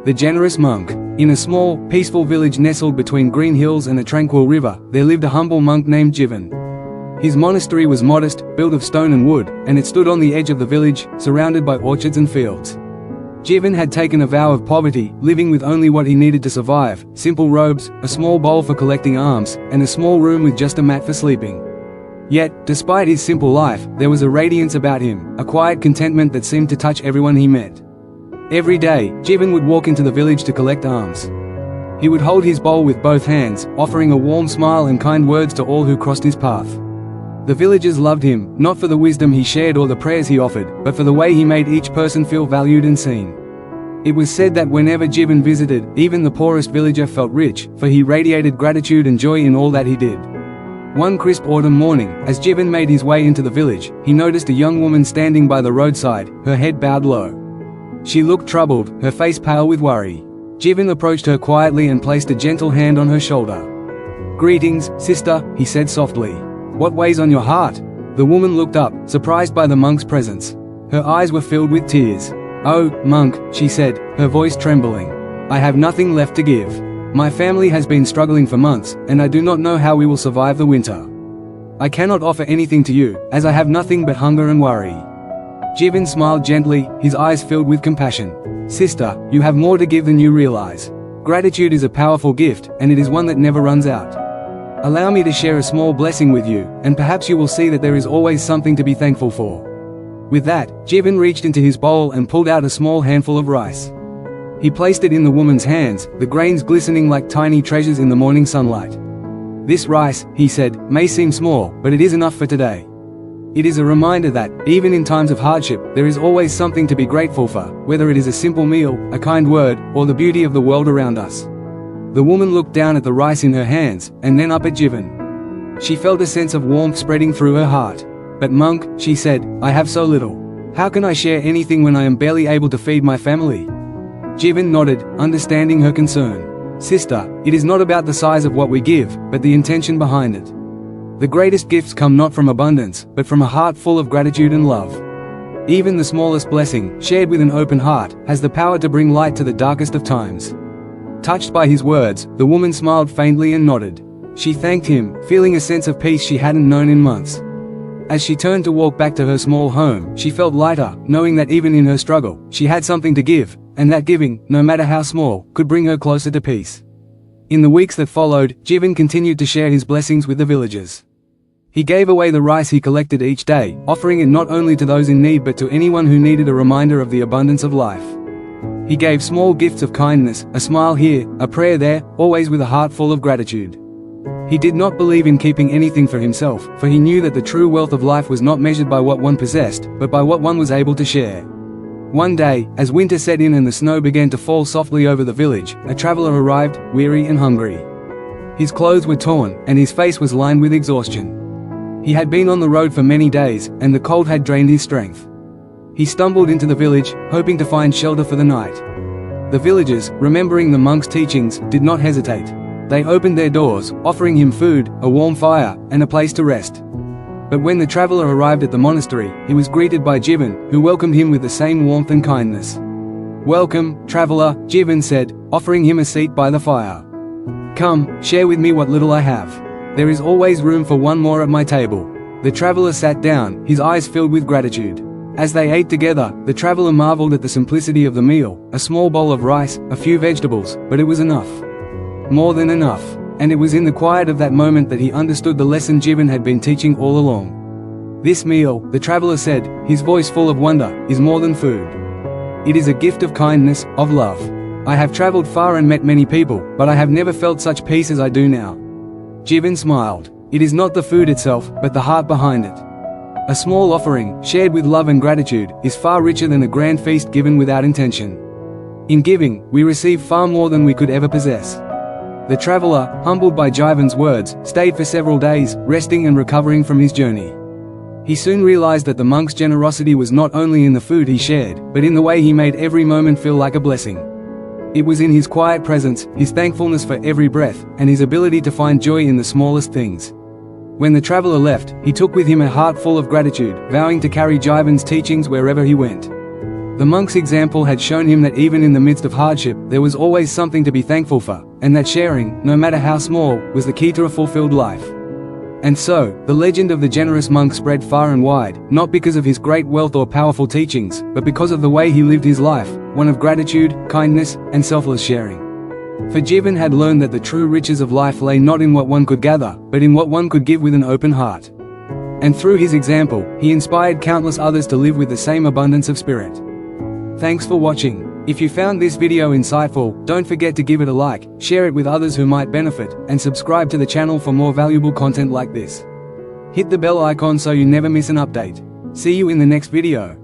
The generous monk. In a small, peaceful village nestled between green hills and a tranquil river, there lived a humble monk named Jivan. His monastery was modest, built of stone and wood, and it stood on the edge of the village, surrounded by orchards and fields. Jivan had taken a vow of poverty, living with only what he needed to survive: simple robes, a small bowl for collecting alms, and a small room with just a mat for sleeping. Yet, despite his simple life, there was a radiance about him, a quiet contentment that seemed to touch everyone he met. Every day, Jivan would walk into the village to collect alms. He would hold his bowl with both hands, offering a warm smile and kind words to all who crossed his path. The villagers loved him, not for the wisdom he shared or the prayers he offered, but for the way he made each person feel valued and seen. It was said that whenever Jivan visited, even the poorest villager felt rich, for he radiated gratitude and joy in all that he did. One crisp autumn morning, as Jivan made his way into the village, he noticed a young woman standing by the roadside, her head bowed low. She looked troubled, her face pale with worry. Jivan approached her quietly and placed a gentle hand on her shoulder. "Greetings, sister," he said softly. "What weighs on your heart?" The woman looked up, surprised by the monk's presence. Her eyes were filled with tears. "Oh, monk," she said, her voice trembling. "I have nothing left to give. My family has been struggling for months, and I do not know how we will survive the winter. I cannot offer anything to you, as I have nothing but hunger and worry." Jivan smiled gently, his eyes filled with compassion. "Sister, you have more to give than you realize. Gratitude is a powerful gift, and it is one that never runs out. Allow me to share a small blessing with you, and perhaps you will see that there is always something to be thankful for." With that, Jivan reached into his bowl and pulled out a small handful of rice. He placed it in the woman's hands, the grains glistening like tiny treasures in the morning sunlight. "This rice," he said, "may seem small, but it is enough for today. It is a reminder that, even in times of hardship, there is always something to be grateful for, whether it is a simple meal, a kind word, or the beauty of the world around us." The woman looked down at the rice in her hands, and then up at Jivan. She felt a sense of warmth spreading through her heart. "But monk," she said, "I have so little. How can I share anything when I am barely able to feed my family?" Jivan nodded, understanding her concern. "Sister, it is not about the size of what we give, but the intention behind it. The greatest gifts come not from abundance, but from a heart full of gratitude and love. Even the smallest blessing, shared with an open heart, has the power to bring light to the darkest of times." Touched by his words, the woman smiled faintly and nodded. She thanked him, feeling a sense of peace she hadn't known in months. As she turned to walk back to her small home, she felt lighter, knowing that even in her struggle, she had something to give, and that giving, no matter how small, could bring her closer to peace. In the weeks that followed, Jivan continued to share his blessings with the villagers. He gave away the rice he collected each day, offering it not only to those in need but to anyone who needed a reminder of the abundance of life. He gave small gifts of kindness, a smile here, a prayer there, always with a heart full of gratitude. He did not believe in keeping anything for himself, for he knew that the true wealth of life was not measured by what one possessed, but by what one was able to share. One day, as winter set in and the snow began to fall softly over the village, a traveler arrived, weary and hungry. His clothes were torn, and his face was lined with exhaustion. He had been on the road for many days, and the cold had drained his strength. He stumbled into the village, hoping to find shelter for the night. The villagers, remembering the monk's teachings, did not hesitate. They opened their doors, offering him food, a warm fire, and a place to rest. But when the traveler arrived at the monastery, he was greeted by Jivan, who welcomed him with the same warmth and kindness. "Welcome, traveler," Jivan said, offering him a seat by the fire. "Come, share with me what little I have. There is always room for one more at my table." The traveler sat down, his eyes filled with gratitude. As they ate together, the traveler marveled at the simplicity of the meal, a small bowl of rice, a few vegetables, but it was enough. More than enough. And it was in the quiet of that moment that he understood the lesson Jivan had been teaching all along. "This meal," the traveler said, his voice full of wonder, "is more than food. It is a gift of kindness, of love. I have traveled far and met many people, but I have never felt such peace as I do now." Jivan smiled. It is not the food itself, but the heart behind it. A small offering, shared with love and gratitude, is far richer than a grand feast given without intention. In giving, we receive far more than we could ever possess. The traveler, humbled by Jivan's words, stayed for several days, resting and recovering from his journey. He soon realized that the monk's generosity was not only in the food he shared, but in the way he made every moment feel like a blessing. It was in his quiet presence, his thankfulness for every breath, and his ability to find joy in the smallest things. When the traveler left, he took with him a heart full of gratitude, vowing to carry Jivan's teachings wherever he went. The monk's example had shown him that even in the midst of hardship, there was always something to be thankful for, and that sharing, no matter how small, was the key to a fulfilled life. And so, the legend of the generous monk spread far and wide, not because of his great wealth or powerful teachings, but because of the way he lived his life, one of gratitude, kindness, and selfless sharing. For Jivan had learned that the true riches of life lay not in what one could gather, but in what one could give with an open heart. And through his example, he inspired countless others to live with the same abundance of spirit. Thanks for watching. If you found this video insightful, don't forget to give it a like, share it with others who might benefit, and subscribe to the channel for more valuable content like this. Hit the bell icon so you never miss an update. See you in the next video.